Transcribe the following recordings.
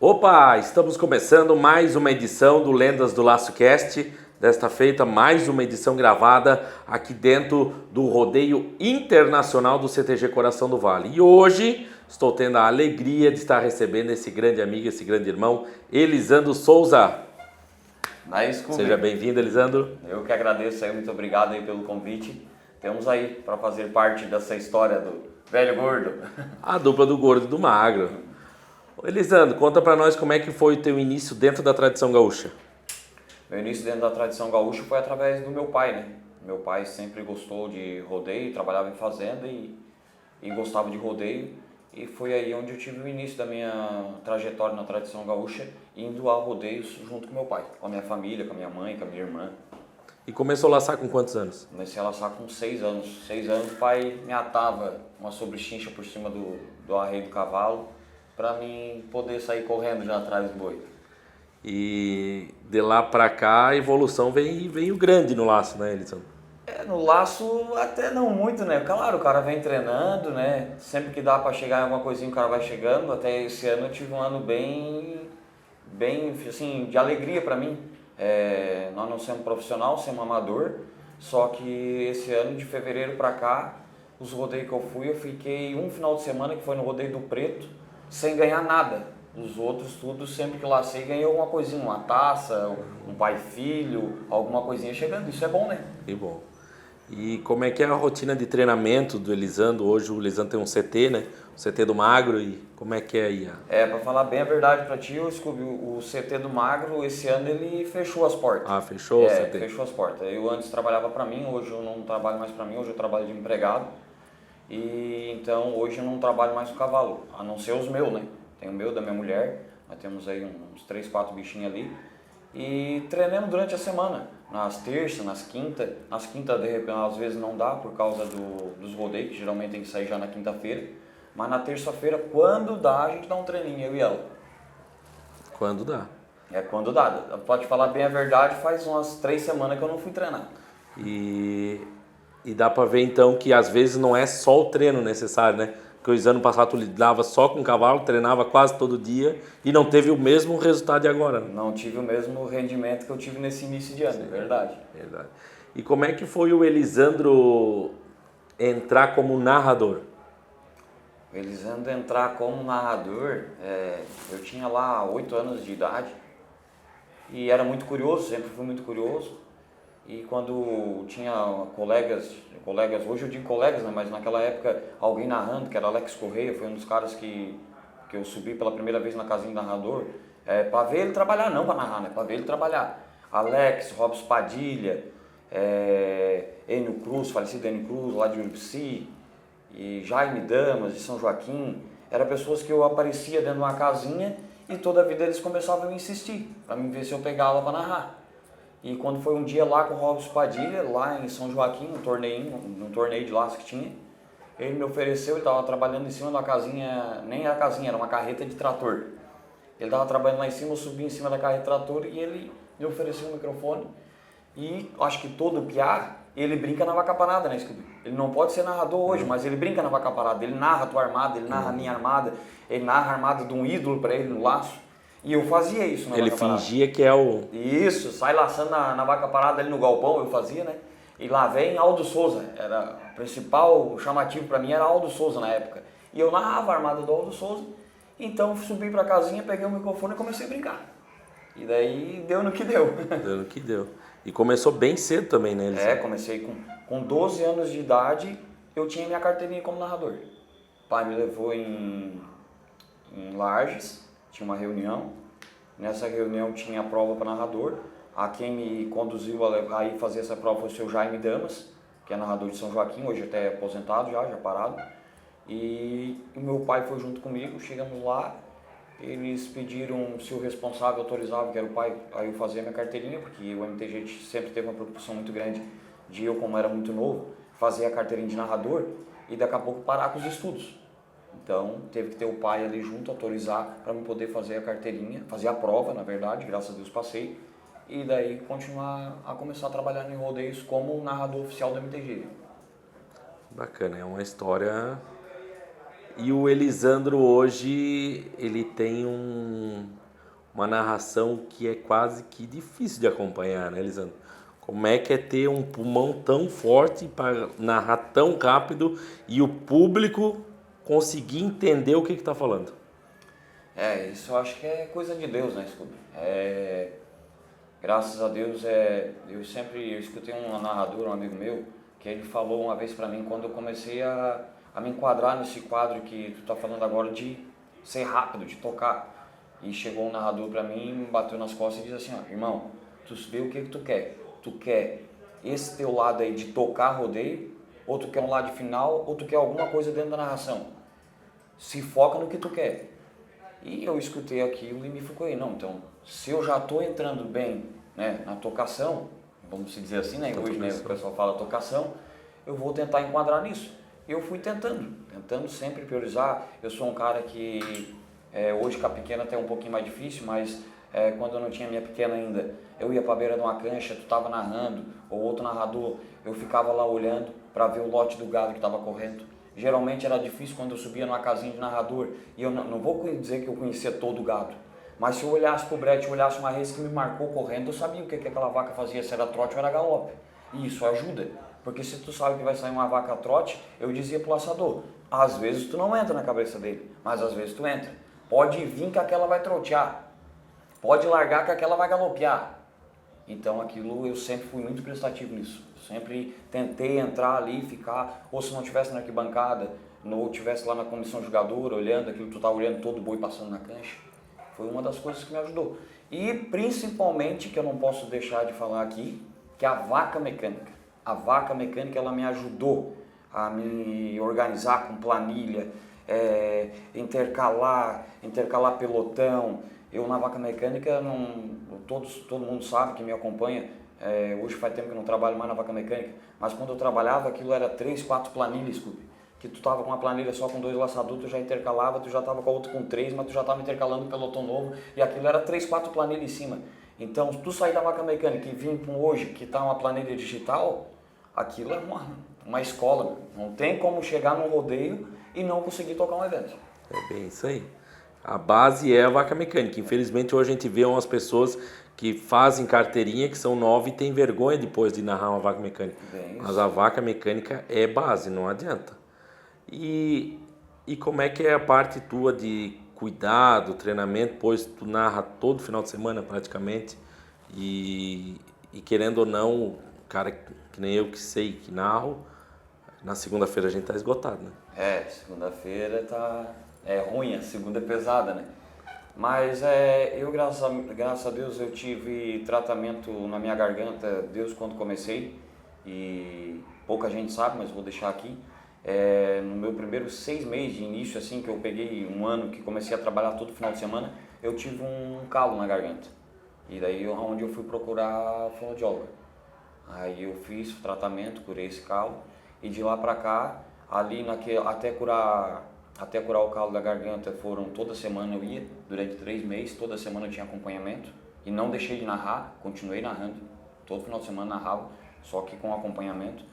Opa, estamos começando mais uma edição do Lendas do Laço Cast. Desta feita, mais uma edição gravada aqui dentro do rodeio internacional do CTG Coração do Vale. E hoje estou tendo a alegria de estar recebendo esse grande amigo, esse grande irmão, Elisandro Souza. Seja bem-vindo, Elisandro. Eu que agradeço aí, muito obrigado aí pelo convite. Temos aí para fazer parte dessa história do velho gordo. A dupla do gordo e do magro. Elisandro, conta pra nós como é que foi o teu início dentro da tradição gaúcha. Meu início dentro da tradição gaúcha foi através do meu pai, né? Meu pai sempre gostou de rodeio, trabalhava em fazenda e gostava de rodeio. E foi aí onde eu tive o início da minha trajetória na tradição gaúcha, indo a rodeios junto com meu pai, com a minha família, com a minha mãe, com a minha irmã. E começou a laçar com quantos anos? Comecei a laçar com 6 anos. 6 anos o pai me atava uma sobrechincha por cima do arreio do cavalo, para mim poder sair correndo já atrás do boi. E de lá pra cá a evolução veio grande no laço, né, Elisandro? No laço até não muito, né? Claro, o cara vem treinando, né? Sempre que dá para chegar em alguma coisinha o cara vai chegando. Até esse ano eu tive um ano bem assim, de alegria para mim. Nós não somos profissional, somos amador. Só que esse ano, de fevereiro para cá, os rodeios que eu fui, eu fiquei um final de semana que foi no Rodeio do Preto, sem ganhar nada. Os outros, tudo, sempre que lacei, ganhei alguma coisinha, uma taça, um pai e filho, alguma coisinha chegando. Isso é bom, né? Que bom. E como é que é a rotina de treinamento do Elisandro? Hoje o Elisandro tem um CT, né? O CT do Magro, e como é que é aí? Para falar bem a verdade pra ti, o CT do Magro, esse ano ele fechou as portas. Ah, fechou o CT? Fechou as portas. Eu antes trabalhava pra mim, hoje eu não trabalho mais pra mim, hoje eu trabalho de empregado. E então hoje eu não trabalho mais com cavalo, a não ser os meus, né? Tem o meu, da minha mulher, nós temos aí uns 3, 4 bichinhos ali. E treinamos durante a semana, nas terças, nas quintas. Nas quintas, de repente, às vezes não dá por causa dos rodeios, que geralmente tem que sair já na quinta-feira. Mas na terça-feira, quando dá, a gente dá um treininho, eu e ela. Quando dá. Quando dá. Pode falar bem a verdade, faz umas 3 semanas que eu não fui treinar. E dá pra ver então que às vezes não é só o treino necessário, né? Porque os anos passados tu lidava só com cavalo, treinava quase todo dia e não teve o mesmo resultado de agora. Né? Não tive o mesmo rendimento que eu tive nesse início de ano, é verdade. Verdade. E como é que foi o Elisandro entrar como narrador? O Elisandro entrar como narrador, eu tinha lá 8 anos de idade e era muito curioso, sempre fui muito curioso. E quando tinha colegas, hoje eu digo colegas, né, mas naquela época alguém narrando, que era Alex Correia, foi um dos caras que eu subi pela primeira vez na casinha de narrador, para ver ele trabalhar, não para narrar, né, para ver ele trabalhar. Alex, Robson Padilha, Enio Cruz, falecido Enio Cruz, lá de Urubici, e Jaime Damas, de São Joaquim, eram pessoas que eu aparecia dentro de uma casinha e toda a vida eles começavam a insistir, para mim ver se eu pegava para narrar. E quando foi um dia lá com o Robson Padilha, lá em São Joaquim, um torneio de laço que tinha, ele me ofereceu, ele estava trabalhando em cima da casinha, nem era casinha, era uma carreta de trator. Ele estava trabalhando lá em cima, eu subi em cima da carreta de trator e ele me ofereceu um microfone. E acho que todo piá, ele brinca na vaca parada, né, Scooby? Ele não pode ser narrador hoje, mas ele brinca na vaca parada. Ele narra a tua armada, ele narra a minha armada, ele narra a armada de um ídolo para ele no laço. E eu fazia isso na Ele vaca parada. fingia que é o... Isso, sai laçando na vaca parada ali no galpão, eu fazia, né? E lá vem Aldo Souza, era o principal chamativo para mim era Aldo Souza na época. E eu narrava a armada do Aldo Souza, então subi pra casinha, peguei o microfone e comecei a brincar. E daí deu no que deu. Deu no que deu. E começou bem cedo também, né? Comecei com 12 anos de idade, eu tinha minha carteirinha como narrador. O pai me levou em Lages, tinha uma reunião. Nessa reunião tinha a prova para narrador. A quem me conduziu a ir fazer essa prova foi o seu Jaime Damas, que é narrador de São Joaquim, hoje até aposentado já parado. E o meu pai foi junto comigo, chegamos lá, eles pediram se o responsável autorizava, que era o pai, aí eu fazia minha carteirinha, porque o MTG sempre teve uma preocupação muito grande de eu, como era muito novo, fazer a carteirinha de narrador e daqui a pouco parar com os estudos. Então, teve que ter o pai ali junto, autorizar para eu poder fazer a carteirinha, fazer a prova, na verdade, graças a Deus passei. E daí começar a trabalhar em rodeios como narrador oficial do MTG. Bacana, é uma história... E o Elisandro hoje, ele tem uma narração que é quase que difícil de acompanhar, né, Elisandro? Como é que é ter um pulmão tão forte para narrar tão rápido e o público conseguir entender o que está falando? Isso eu acho que é coisa de Deus, né, Scooby? Graças a Deus, eu escutei um narrador, um amigo meu, que ele falou uma vez pra mim, quando eu comecei a me enquadrar nesse quadro que tu tá falando agora de ser rápido, de tocar. E chegou um narrador pra mim, me bateu nas costas e disse assim, ó, irmão, tu vê o que tu quer? Tu quer esse teu lado aí de tocar rodeio, ou tu quer um lado final, ou tu quer alguma coisa dentro da narração? Se foca no que tu quer. E eu escutei aquilo e me foquei, não, então, se eu já estou entrando bem, né, na tocação, vamos dizer assim, né, hoje, né, o pessoal fala tocação, eu vou tentar enquadrar nisso. E eu fui tentando sempre priorizar. Eu sou um cara que, hoje com a pequena até é um pouquinho mais difícil, mas quando eu não tinha minha pequena ainda, eu ia para a beira de uma cancha, tu estava narrando, ou outro narrador, eu ficava lá olhando para ver o lote do gado que estava correndo. Geralmente era difícil quando eu subia numa casinha de narrador, e eu não vou dizer que eu conhecia todo o gado, mas se eu olhasse pro brete, olhasse uma res que me marcou correndo, eu sabia o que aquela vaca fazia, se era trote ou era galope. E isso ajuda, porque se tu sabe que vai sair uma vaca trote, eu dizia pro laçador, às vezes tu não entra na cabeça dele, mas às vezes tu entra. Pode vir que aquela vai trotear, pode largar que aquela vai galopear. Então aquilo eu sempre fui muito prestativo nisso. Sempre tentei entrar ali e ficar, ou se não estivesse na arquibancada, ou estivesse lá na comissão jogadora, olhando aquilo que tu tá olhando, todo o boi passando na cancha. Foi uma das coisas que me ajudou. E principalmente, que eu não posso deixar de falar aqui, que é a vaca mecânica. A vaca mecânica, ela me ajudou a me organizar com planilha, intercalar pelotão. Eu na vaca mecânica, todo mundo sabe que me acompanha, hoje faz tempo que eu não trabalho mais na vaca mecânica, mas quando eu trabalhava aquilo era 3, 4 planilhas, Scooby, que tu tava com uma planilha só com 2 laçadores, tu já intercalava, tu já tava com a outra com 3, mas tu já tava intercalando o pelotão novo, e aquilo era 3, 4 planilhas em cima. Então, se tu sair da vaca mecânica e vir para hoje, que tá uma planilha digital, aquilo é uma escola, não tem como chegar num rodeio e não conseguir tocar um evento. É bem isso aí. A base é a vaca mecânica. Infelizmente, hoje a gente vê umas pessoas que fazem carteirinha, que são 9 e tem vergonha depois de narrar uma vaca mecânica. Mas a vaca mecânica é base, não adianta. E como é que é a parte tua de cuidado, treinamento, pois tu narra todo final de semana praticamente e querendo ou não, cara que nem eu que sei que narro, na segunda-feira a gente tá esgotado, né? Segunda-feira é ruim, a segunda é pesada, né? Mas eu, graças a Deus, eu tive tratamento na minha garganta desde quando comecei, e pouca gente sabe, mas vou deixar aqui. No meu primeiro 6 meses de início, assim, que eu peguei um ano que comecei a trabalhar todo final de semana, eu tive um calo na garganta. E daí onde eu fui procurar fonoaudióloga. Aí eu fiz o tratamento, curei esse calo, e de lá pra cá, ali até curar o calo da garganta, toda semana eu ia, durante 3 meses, toda semana eu tinha acompanhamento, e não deixei de narrar, continuei narrando, todo final de semana narrava, só que com acompanhamento.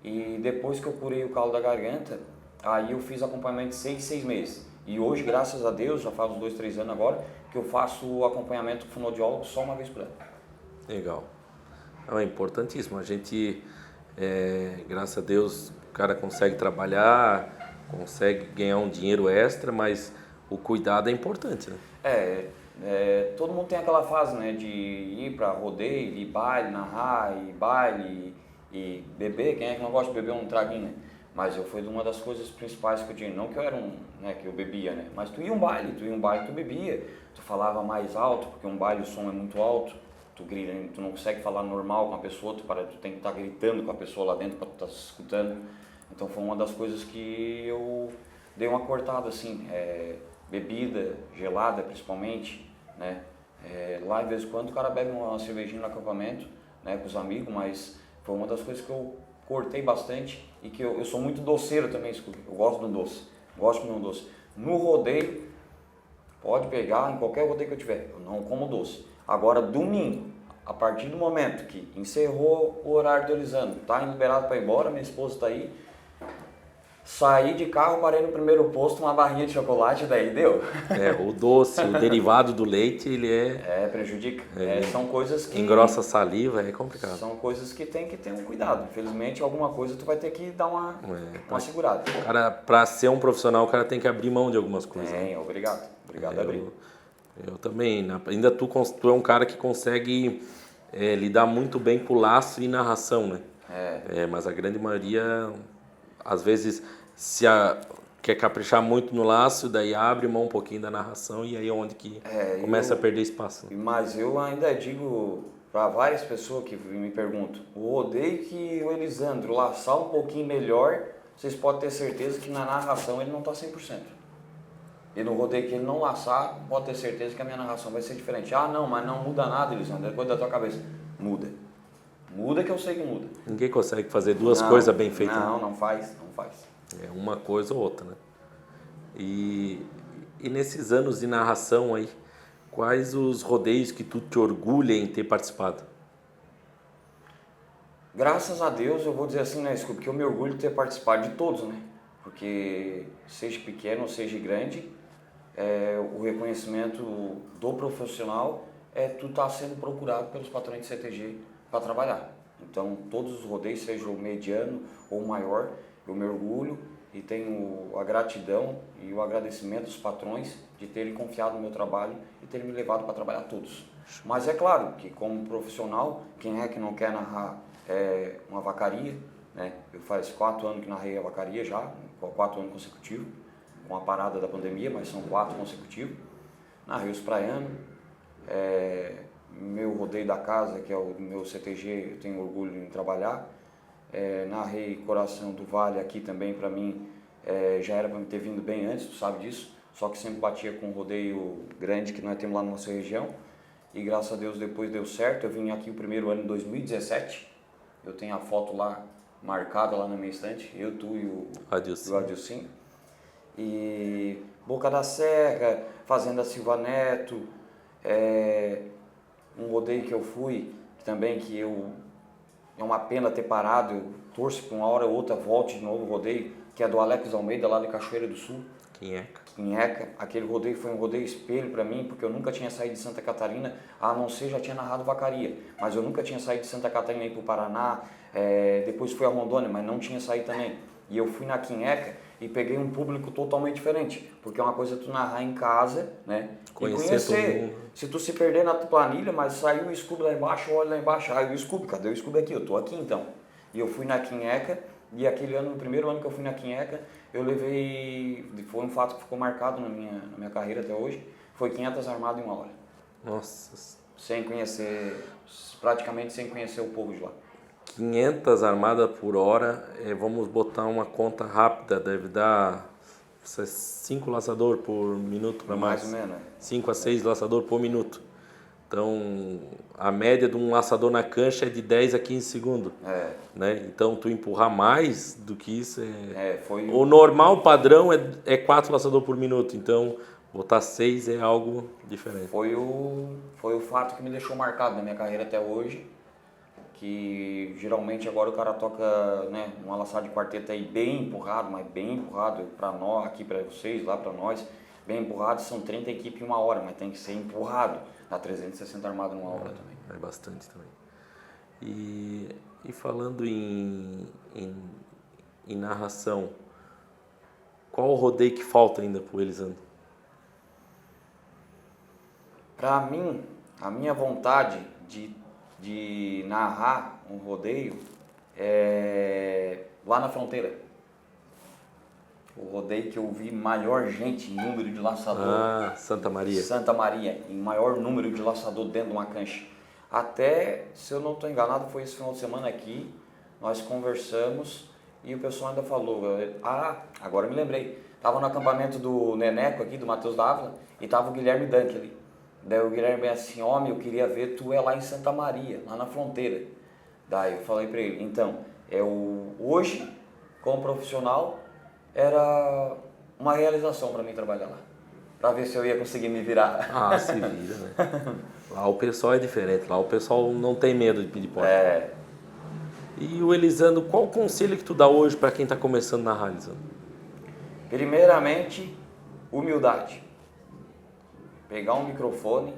E depois que eu curei o calo da garganta, aí eu fiz acompanhamento de 6 meses. E hoje, graças a Deus, já faz uns 2, 3 anos agora, que eu faço acompanhamento com fonoaudiólogo só uma vez por ano. Legal. É importantíssimo. A gente, graças a Deus, o cara consegue trabalhar, consegue ganhar um dinheiro extra, mas o cuidado é importante, né? Todo mundo tem aquela fase, né, de ir para rodeio, ir baile, narrar, ir baile e beber. Quem é que não gosta de beber um traguinho, né? Mas foi uma das coisas principais que eu tinha, não que eu era que eu bebia, né? Mas tu ia um baile, tu bebia, tu falava mais alto, porque um baile o som é muito alto, tu não consegue falar normal com a pessoa, tu tem que estar gritando com a pessoa lá dentro para tu estar se escutando. Então foi uma das coisas que eu dei uma cortada, assim, bebida gelada principalmente, né? Lá de vez em quando o cara bebe uma cervejinha no acampamento, né, com os amigos, mas foi uma das coisas que eu cortei bastante, e que eu sou muito doceiro também, eu gosto de um doce, gosto de um doce. No rodeio, pode pegar em qualquer rodeio que eu tiver, eu não como doce. Agora, domingo, a partir do momento que encerrou o horário do Elisandro, tá liberado para ir embora, minha esposa está aí, Saí de carro, parei no primeiro posto, uma barrinha de chocolate, daí deu. O doce, o derivado do leite, ele Prejudica. São coisas que... engrossa a saliva, é complicado. São coisas que tem que ter um cuidado. Infelizmente, alguma coisa tu vai ter que dar uma segurada. Cara, pra ser um profissional, o cara tem que abrir mão de algumas coisas. Obrigado. Obrigado a abrir. Eu também. Ainda tu é um cara que consegue lidar muito bem com laço e narração, né? Mas a grande maioria, às vezes, quer caprichar muito no laço, daí abre mão um pouquinho da narração e aí é onde que começa a perder espaço. Né? Mas eu ainda digo para várias pessoas que me perguntam, o rodeio que o Elisandro laçar um pouquinho melhor, vocês podem ter certeza que na narração ele não está 100%. E no rodeio que ele não laçar, pode ter certeza que a minha narração vai ser diferente. Ah, não, mas não muda nada, Elisandro, é coisa da tua cabeça. Muda. Muda que eu sei que muda. Ninguém consegue fazer duas coisas bem feitas. Não faz. É uma coisa ou outra, né? E nesses anos de narração aí, quais os rodeios que tu te orgulha em ter participado? Graças a Deus, eu vou dizer assim, né, Scooby, que eu me orgulho de ter participado de todos, né? Porque seja pequeno ou seja grande, o reconhecimento do profissional tu tá sendo procurado pelos patrões de CTG para trabalhar. Então, todos os rodeios, seja o mediano ou o maior, eu me orgulho e tenho a gratidão e o agradecimento dos patrões de terem confiado no meu trabalho e terem me levado para trabalhar todos. Mas é claro que como profissional, quem é que não quer narrar uma vacaria, né? Eu faz 4 anos que narrei a vacaria já, 4 anos consecutivos, com a parada da pandemia, mas são 4 consecutivos. Narrei os praianos, meu rodeio da casa, que é o meu CTG, eu tenho orgulho em trabalhar. Narrei Coração do Vale aqui também, para mim, já era para me ter vindo bem antes, tu sabe disso, só que sempre batia com um rodeio grande que nós temos lá na nossa região, e graças a Deus depois deu certo. Eu vim aqui o primeiro ano em 2017, eu tenho a foto lá, marcada lá na minha estante, eu, tu e o Adilcinho, e Boca da Serra, Fazenda Silva Neto, um rodeio que eu fui, também que é uma pena ter parado, eu torço que uma hora ou outra volte de novo o rodeio, que é do Alex Almeida, lá de Cachoeira do Sul. Quinheca. Aquele rodeio foi um rodeio espelho para mim, porque eu nunca tinha saído de Santa Catarina, a não ser já tinha narrado vacaria, mas eu nunca tinha saído de Santa Catarina e ir para o Paraná, depois fui a Rondônia, mas não tinha saído também. E eu fui na Quinheca e peguei um público totalmente diferente, porque é uma coisa tu narrar em casa, né? Conhecer. Se tu se perder na tua planilha, mas saiu o Scooby lá embaixo, olha lá embaixo, o Scooby, cadê o Scooby aqui? Eu tô aqui então. E eu fui na Quinheca, e aquele ano, no primeiro ano que eu fui na Quinheca, eu levei, foi um fato que ficou marcado na minha carreira até hoje, foi 500 armadas em 1 hora. Nossa. Sem conhecer, praticamente sem conhecer o povo de lá. 500 armadas por hora, vamos botar uma conta rápida, deve dar 5 laçador por minuto para mais. Mais ou menos. 5 a 6 laçador por minuto. Então, a média de um laçador na cancha é de 10 a 15 segundos. Né? Então, tu empurrar mais do que isso O normal padrão é 4 laçador por minuto. Então, botar 6 é algo diferente. Foi o fato que me deixou marcado na minha carreira até hoje. Que geralmente agora o cara toca, né, uma laçada de quarteto aí bem empurrado, mas bem empurrado para nós, aqui para vocês, lá para nós. Bem empurrado, são 30 equipes em 1 hora, mas tem que ser empurrado. Dá 360 armadas em 1 hora também. É bastante também. E falando em narração, qual o rodeio que falta ainda pro Elisandro? Para mim, a minha vontade de narrar um rodeio é lá na fronteira. O rodeio que eu vi maior gente em número de laçador. Santa Maria. Santa Maria, em maior número de laçador dentro de uma cancha. Até, se eu não estou enganado, foi esse final de semana aqui, nós conversamos e o pessoal ainda falou, agora eu me lembrei, estava no acampamento do Neneco aqui, do Matheus Dávila, e estava o Guilherme Danque ali. Daí o Guilherme assim, homem, eu queria ver tu lá em Santa Maria, lá na fronteira. Daí eu falei para ele, então, hoje, como profissional, era uma realização para mim trabalhar lá. Para ver se eu ia conseguir me virar. Se vira, né? Lá o pessoal é diferente, lá o pessoal não tem medo de pedir porta. E o Elisandro, qual o conselho que tu dá hoje para quem está começando na rádio, Elisandro? Primeiramente, humildade. Pegar um microfone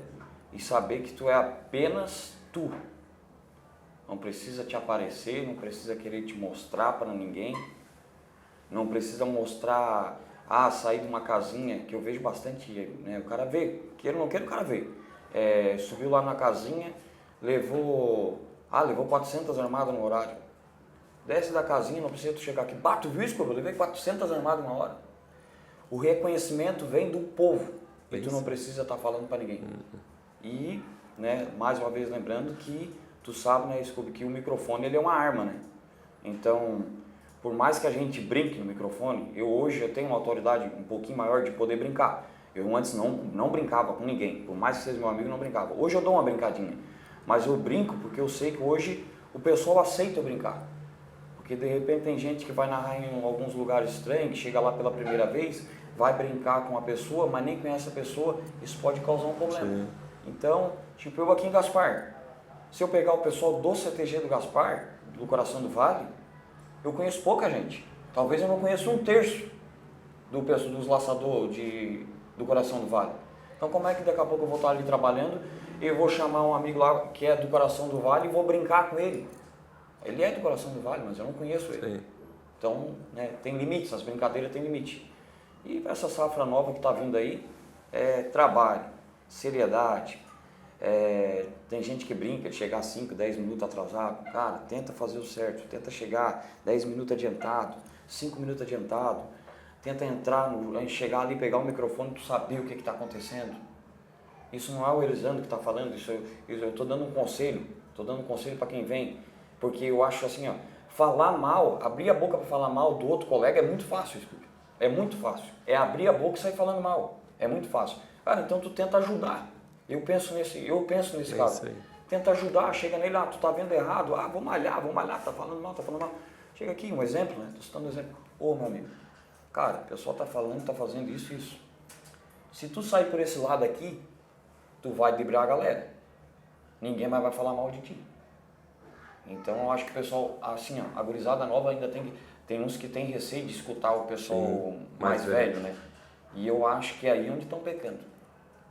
e saber que tu é apenas tu. Não precisa te aparecer, não precisa querer te mostrar para ninguém. Não precisa mostrar, sair de uma casinha, que eu vejo bastante, né? O cara vê, queira ou não queira, o cara vê. Subiu lá na casinha, levou 400 armadas no horário. Desce da casinha, não precisa tu chegar aqui. Tu viu isso, eu levei 400 armadas uma hora. O reconhecimento vem do povo. E tu não precisa estar falando para ninguém. E, né, mais uma vez lembrando que tu sabe, né, Scooby, que o microfone ele é uma arma, né? Então, por mais que a gente brinque no microfone, hoje eu tenho uma autoridade um pouquinho maior de poder brincar. Eu antes não brincava com ninguém, por mais que seja meu amigo, não brincava. Hoje eu dou uma brincadinha, mas eu brinco porque eu sei que hoje o pessoal aceita eu brincar. Porque de repente tem gente que vai narrar em alguns lugares estranhos, que chega lá pela primeira vez, vai brincar com a pessoa, mas nem conhece a pessoa, isso pode causar um problema. Sim. Então, tipo eu aqui em Gaspar, se eu pegar o pessoal do CTG do Gaspar, do Coração do Vale, eu conheço pouca gente. Talvez eu não conheça um terço dos laçadores do Coração do Vale. Então como é que daqui a pouco eu vou estar ali trabalhando e eu vou chamar um amigo lá que é do Coração do Vale e vou brincar com ele? Ele é do Coração do Vale, mas eu não conheço ele. Sim. Então, né, tem limites, as brincadeiras têm limite. E essa safra nova que está vindo aí é trabalho, seriedade. Tem gente que brinca de chegar 5, 10 minutos atrasado. Cara, tenta fazer o certo, tenta chegar 10 minutos adiantado, 5 minutos adiantado. Tenta chegar ali, pegar o microfone e tu saber o que está acontecendo. Isso não é o Elisandro que está falando, eu estou dando um conselho, para quem vem. Porque eu acho assim, falar mal, abrir a boca para falar mal do outro colega é muito fácil, Scooby. É muito fácil. É abrir a boca e sair falando mal. É muito fácil. Cara, então tu tenta ajudar. Eu penso nesse caso. Tenta ajudar, chega nele, tu tá vendo errado, vamos malhar, tá falando mal. Chega aqui, um exemplo, né? Tô citando um exemplo. Meu amigo, cara, o pessoal tá falando, tá fazendo isso. Se tu sair por esse lado aqui, tu vai driblar a galera. Ninguém mais vai falar mal de ti. Então eu acho que o pessoal, assim, a gurizada nova ainda tem uns que tem receio de escutar o pessoal mais velho, né? E eu acho que é aí onde estão pecando.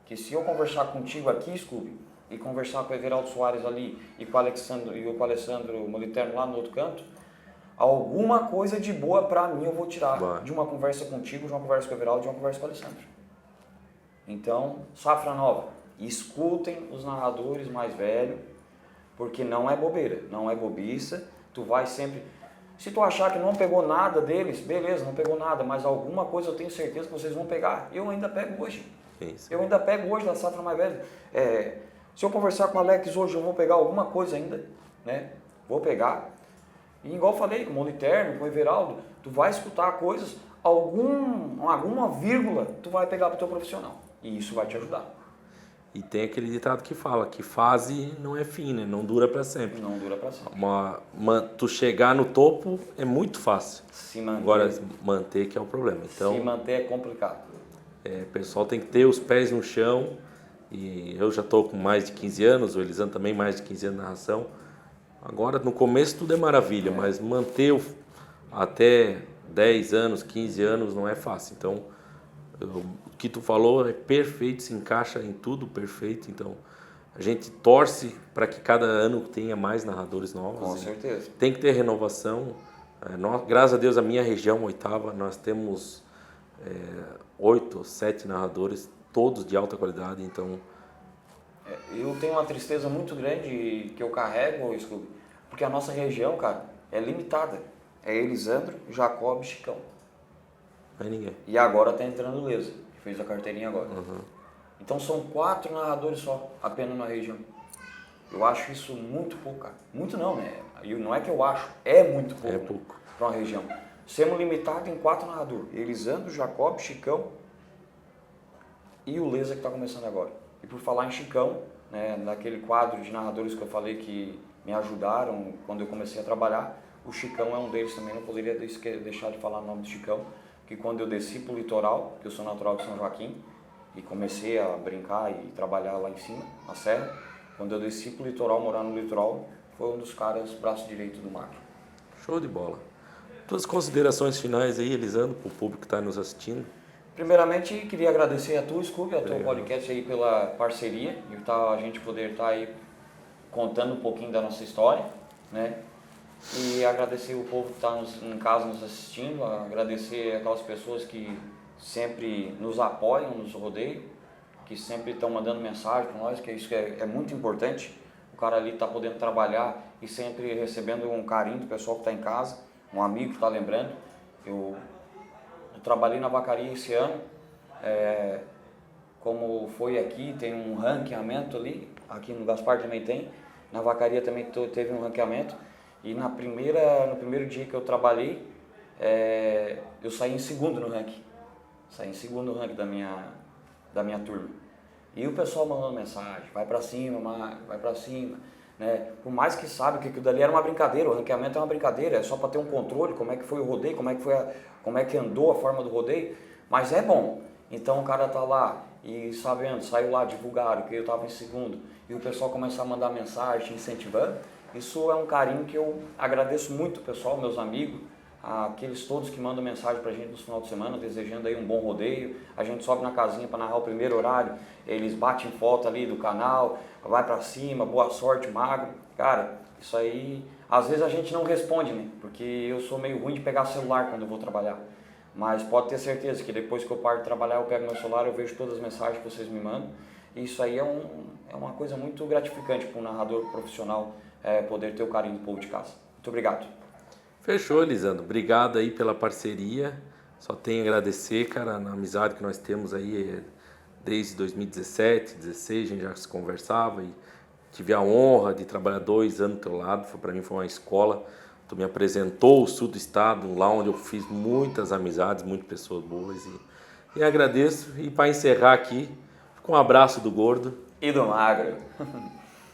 Que se eu conversar contigo aqui, Scooby, e conversar com o Everaldo Soares ali e com o Alessandro Moliterno lá no outro canto, alguma coisa de boa pra mim eu vou tirar de uma conversa contigo, de uma conversa com o Everaldo, de uma conversa com o Alessandro. Então, safra nova, escutem os narradores mais velhos, porque não é bobeira, não é bobiça, tu vai sempre... Se tu achar que não pegou nada deles, beleza, não pegou nada, mas alguma coisa eu tenho certeza que vocês vão pegar. Eu ainda pego hoje. Eu ainda pego hoje da safra mais velha. Se eu conversar com o Alex hoje, eu vou pegar alguma coisa ainda, né? Vou pegar. E igual eu falei, com o Moliterno, com o Everaldo, tu vai escutar coisas, alguma vírgula, tu vai pegar para o teu profissional. E isso vai te ajudar. E tem aquele ditado que fala que fase não é fim, né? Não dura para sempre. Não dura para sempre. Tu chegar no topo é muito fácil. Se manter. Agora, manter que é o problema. Então, se manter é complicado. O pessoal tem que ter os pés no chão. E eu já estou com mais de 15 anos, o Elisandro também mais de 15 anos na narração. Agora, no começo tudo é maravilha, mas manter até 10 anos, 15 anos não é fácil. Então, o que tu falou é perfeito, se encaixa em tudo perfeito. Então, a gente torce para que cada ano tenha mais narradores novos. Com certeza. Tem que ter renovação. Graças a Deus, a minha região, Oitava, nós temos 8, 7 narradores, todos de alta qualidade. Então, eu tenho uma tristeza muito grande que eu carrego, Scooby, porque a nossa região, cara, é limitada. É Elisandro, Jacob e Chicão. Não é ninguém. E agora tá entrando o Leza, que fez a carteirinha agora. Uhum. Então são 4 narradores só, apenas na região. Eu acho isso muito pouco, cara. Muito não, né? Não é que eu acho, é muito pouco. É pouco. Para uma região. Sendo limitado em 4 narradores. Elisandro, Jacob, Chicão e o Leza que está começando agora. E por falar em Chicão, né, naquele quadro de narradores que eu falei que me ajudaram quando eu comecei a trabalhar, o Chicão é um deles também, não poderia deixar de falar o nome do Chicão, que quando eu desci para o litoral, que eu sou natural de São Joaquim, e comecei a brincar e trabalhar lá em cima, na serra, quando eu desci para o litoral, morar no litoral, foi um dos caras braço direito do Magro. Show de bola. Tuas considerações finais aí, Elisandro, para o público que está nos assistindo? Primeiramente, queria agradecer a tua, Scooby, a teu podcast aí pela parceria e a gente poder estar aí contando um pouquinho da nossa história, né? E agradecer o povo que está em casa nos assistindo, agradecer aquelas pessoas que sempre nos apoiam nos rodeios, que sempre estão mandando mensagem para nós, que isso é muito importante. O cara ali está podendo trabalhar e sempre recebendo um carinho do pessoal que está em casa, um amigo que está lembrando. Eu trabalhei na vacaria esse ano, como foi aqui, tem um ranqueamento ali, aqui no Gaspar também tem, na vacaria também teve um ranqueamento, e no primeiro dia que eu trabalhei, eu saí em segundo no ranking, da minha turma. E o pessoal mandando mensagem, vai pra cima, Mário, vai pra cima, né? Por mais que sabe que aquilo dali era uma brincadeira, o ranqueamento é uma brincadeira, é só para ter um controle, como é que foi o rodeio, como é que andou a forma do rodeio, mas é bom. Então o cara tá lá e sabendo, saiu lá, divulgaram que eu tava em segundo, e o pessoal começar a mandar mensagem, te incentivando, isso é um carinho que eu agradeço muito, pessoal, meus amigos, aqueles todos que mandam mensagem pra gente no final de semana, desejando aí um bom rodeio. A gente sobe na casinha para narrar o primeiro horário, eles batem foto ali do canal, vai pra cima, boa sorte, Magro. Cara, isso aí, às vezes a gente não responde, né? Porque eu sou meio ruim de pegar celular quando eu vou trabalhar. Mas pode ter certeza que depois que eu paro de trabalhar, eu pego meu celular, eu vejo todas as mensagens que vocês me mandam. E isso aí é uma coisa muito gratificante para um narrador profissional, poder ter o carinho do povo de casa. Muito obrigado. Fechou, Elisandro. Obrigado aí pela parceria. Só tenho a agradecer, cara, na amizade que nós temos aí desde 2017, 2016, a gente já se conversava e tive a honra de trabalhar 2 anos do teu lado. Para mim foi uma escola. Tu me apresentou o sul do estado, lá onde eu fiz muitas amizades, muitas pessoas boas. E agradeço. E para encerrar aqui, com um abraço do Gordo. E do Magro.